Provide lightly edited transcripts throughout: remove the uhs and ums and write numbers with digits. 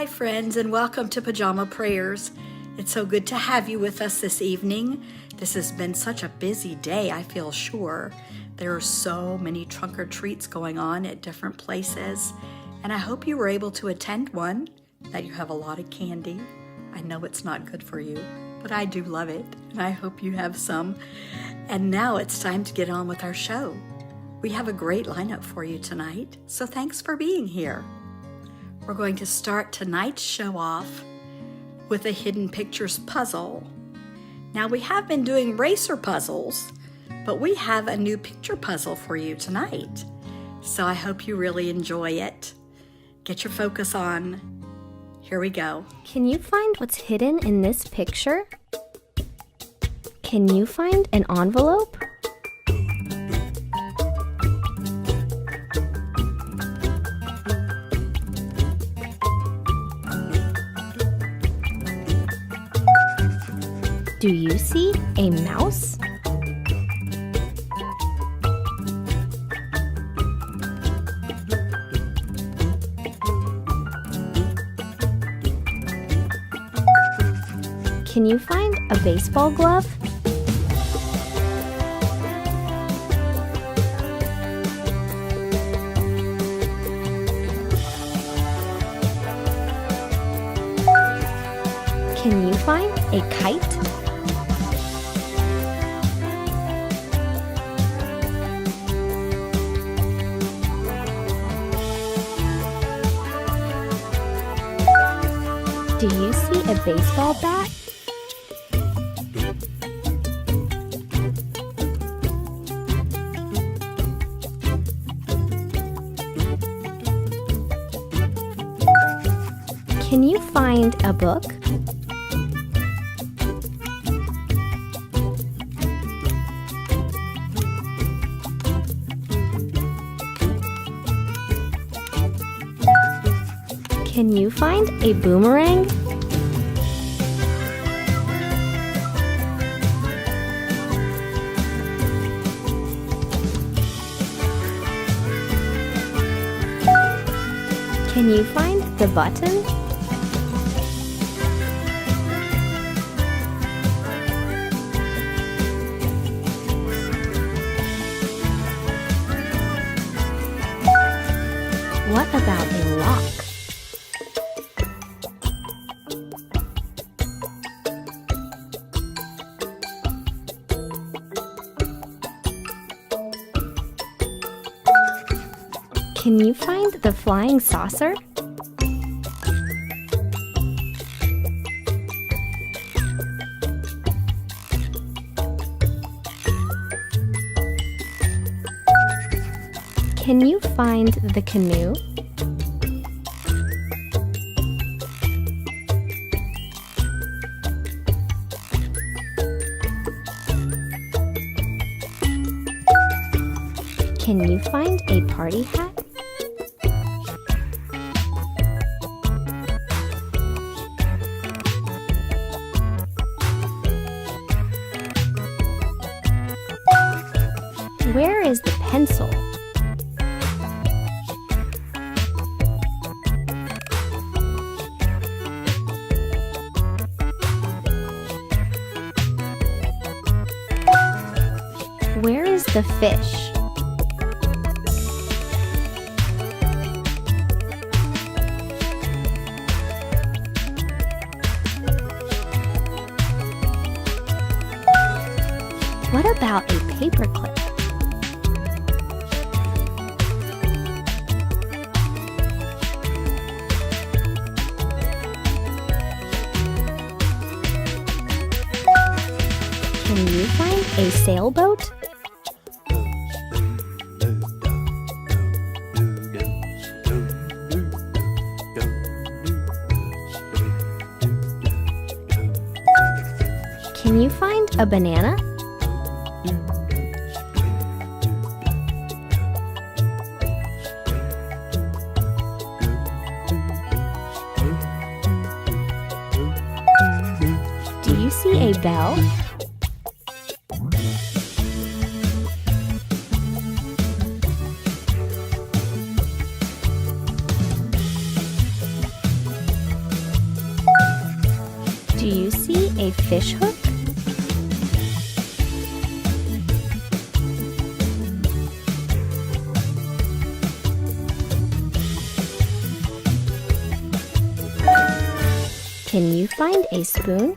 Hi, friends, and welcome to Pajama Prayers. It's so good to have you with us this evening. This has been such a busy day, I feel sure. There are so many trunk or treats going on at different places, and I hope you were able to attend one, that you have a lot of candy. I know it's not good for you, but I do love it, and I hope you have some. And now it's time to get on with our show. We have a great lineup for you tonight, so thanks for being here. We're going to start tonight's show off with a Hidden Pictures puzzle. Now, we have been doing racer puzzles, but we have a new picture puzzle for you tonight. So I hope you really enjoy it. Get your focus on. Here we go. Can you find what's hidden in this picture? Can you find an envelope? Do you see a mouse? Can you find a baseball glove? Can you find a kite? Do you see a baseball bat? Can you find a book? Can you find a boomerang? Can you find the button? What about a lock? Can you find the flying saucer? Can you find the canoe? Can you find a party hat? Where is the pencil? Where is the fish? What about a paperclip? Can you find a sailboat? Can you find a banana? Do you see a bell? a fish hook? Can you find a spoon?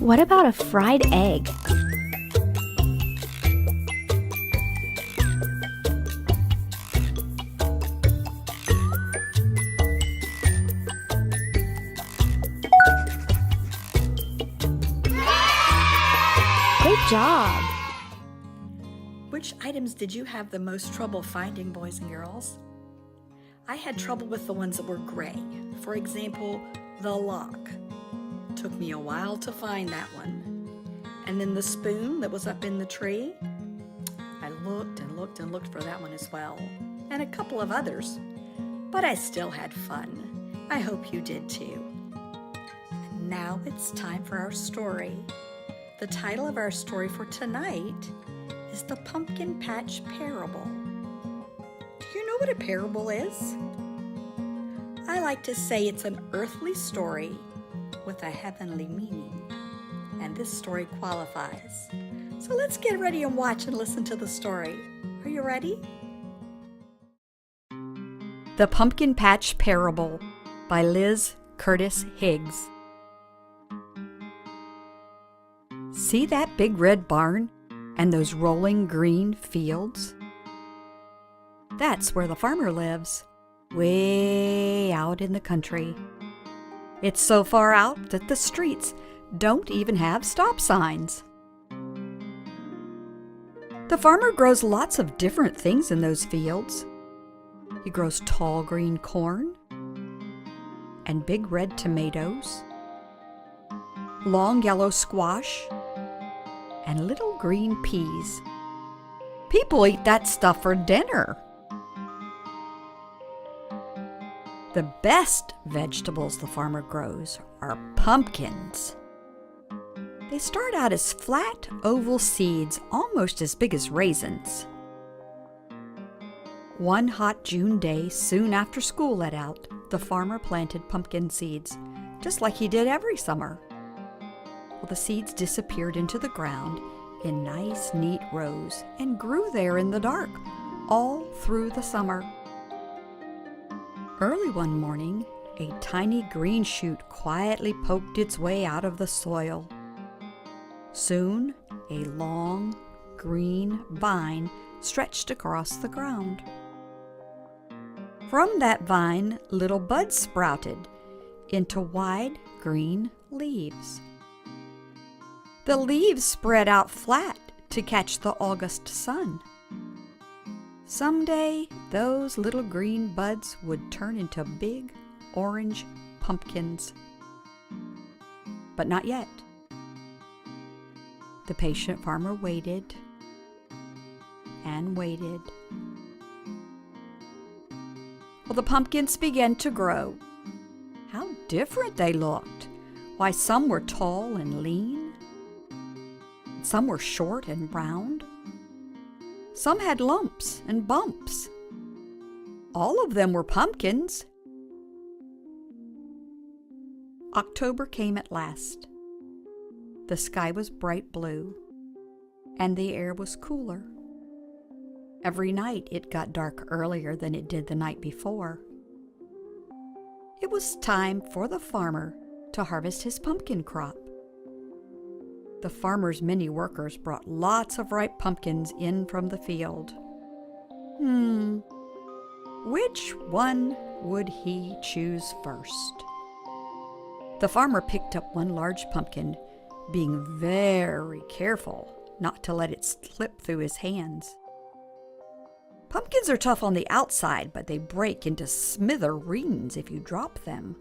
What about a fried egg? Great job! Which items did you have the most trouble finding, boys and girls? I had trouble with the ones that were gray. For example, the lock. Took me a while to find that one. And then the spoon that was up in the tree. I looked and looked and looked for that one as well. And a couple of others. But I still had fun. I hope you did too. And now it's time for our story. The title of our story for tonight is The Pumpkin Patch Parable. Do you know what a parable is? I like to say it's an earthly story with a heavenly meaning, and this story qualifies. So let's get ready and watch and listen to the story. Are you ready? The Pumpkin Patch Parable by Liz Curtis Higgs. See that big red barn and those rolling green fields? That's where the farmer lives, way out in the country. It's so far out that the streets don't even have stop signs. The farmer grows lots of different things in those fields. He grows tall green corn and big red tomatoes, long yellow squash, and little green peas. People eat that stuff for dinner. The best vegetables the farmer grows are pumpkins. They start out as flat, oval seeds almost as big as raisins. One hot June day, soon after school let out, the farmer planted pumpkin seeds, just like he did every summer. Well, the seeds disappeared into the ground in nice, neat rows and grew there in the dark all through the summer. Early one morning, a tiny green shoot quietly poked its way out of the soil. Soon, a long, green vine stretched across the ground. From that vine, little buds sprouted into wide green leaves. The leaves spread out flat to catch the August sun. Someday, those little green buds would turn into big orange pumpkins. But not yet. The patient farmer waited and waited. Well, the pumpkins began to grow. How different they looked. Why, some were tall and lean. Some were short and round. Some had lumps and bumps. All of them were pumpkins. October came at last. The sky was bright blue, and the air was cooler. Every night it got dark earlier than it did the night before. It was time for the farmer to harvest his pumpkin crop. The farmer's many workers brought lots of ripe pumpkins in from the field. Which one would he choose first? The farmer picked up one large pumpkin, being very careful not to let it slip through his hands. Pumpkins are tough on the outside, but they break into smithereens if you drop them.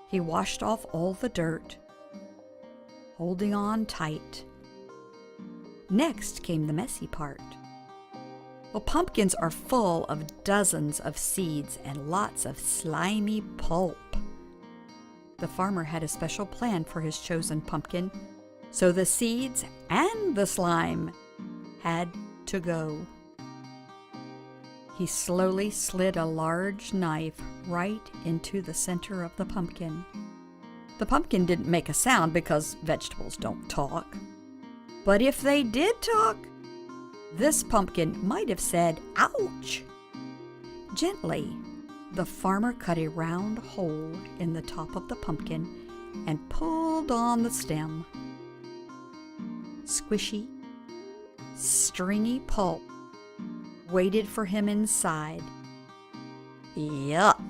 He washed off all the dirt, holding on tight. Next came the messy part. Well, pumpkins are full of dozens of seeds and lots of slimy pulp. The farmer had a special plan for his chosen pumpkin. So the seeds and the slime had to go. He slowly slid a large knife right into the center of the pumpkin. The pumpkin didn't make a sound because vegetables don't talk. But if they did talk, this pumpkin might have said, "Ouch!" Gently, the farmer cut a round hole in the top of the pumpkin and pulled on the stem. Squishy, stringy pulp waited for him inside. Yuck!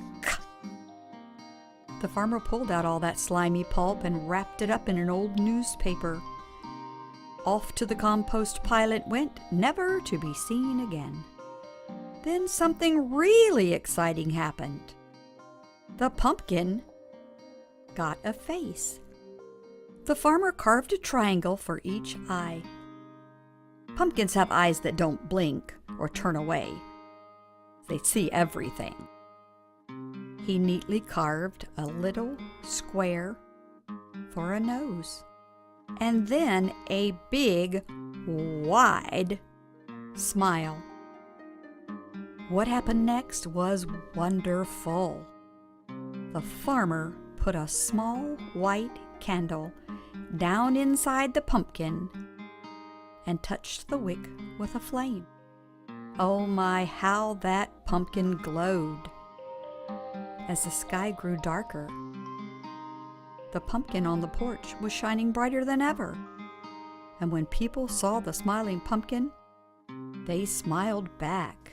The farmer pulled out all that slimy pulp and wrapped it up in an old newspaper. Off to the compost pile it went, never to be seen again. Then something really exciting happened. The pumpkin got a face. The farmer carved a triangle for each eye. Pumpkins have eyes that don't blink or turn away. They see everything. He neatly carved a little square for a nose, and then a big, wide smile. What happened next was wonderful. The farmer put a small white candle down inside the pumpkin and touched the wick with a flame. Oh my, how that pumpkin glowed! As the sky grew darker, the pumpkin on the porch was shining brighter than ever. And when people saw the smiling pumpkin, they smiled back.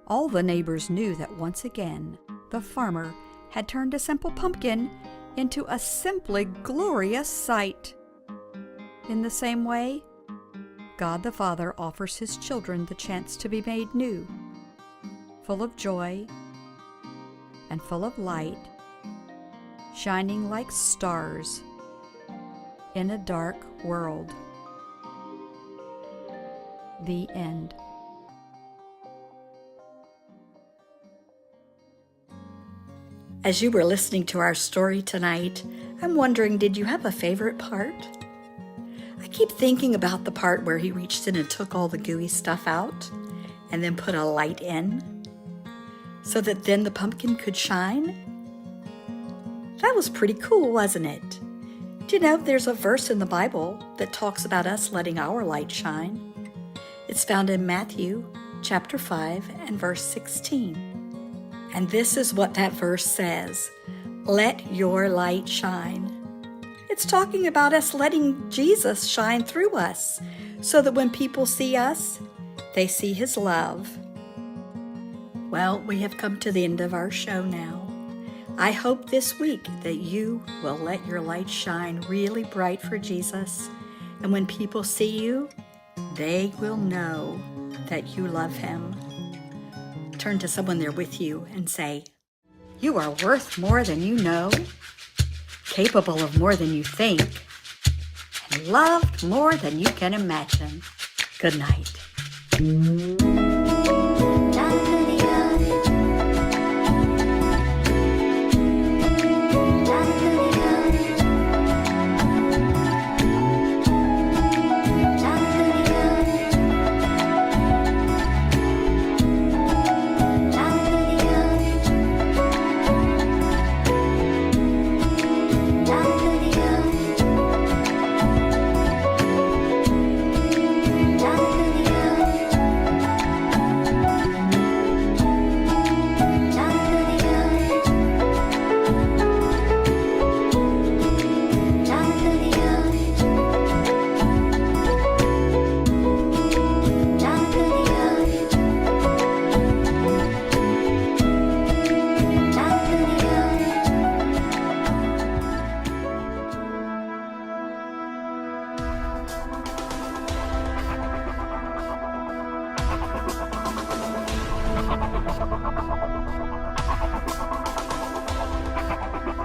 All the neighbors knew that once again, the farmer had turned a simple pumpkin into a simply glorious sight. In the same way, God the Father offers His children the chance to be made new, full of joy and full of light, shining like stars in a dark world. The end. As you were listening to our story tonight, I'm wondering, did you have a favorite part? I keep thinking about the part where he reached in and took all the gooey stuff out and then put a light in so that then the pumpkin could shine. That was pretty cool, wasn't it? Do you know there's a verse in the Bible that talks about us letting our light shine? It's found in Matthew chapter 5 and verse 16. And this is what that verse says: "Let your light shine." It's talking about us letting Jesus shine through us so that when people see us, they see His love. Well, we have come to the end of our show now. I hope this week that you will let your light shine really bright for Jesus. And when people see you, they will know that you love Him. Turn to someone there with you and say, "You are worth more than you know, capable of more than you think, and loved more than you can imagine." Good night.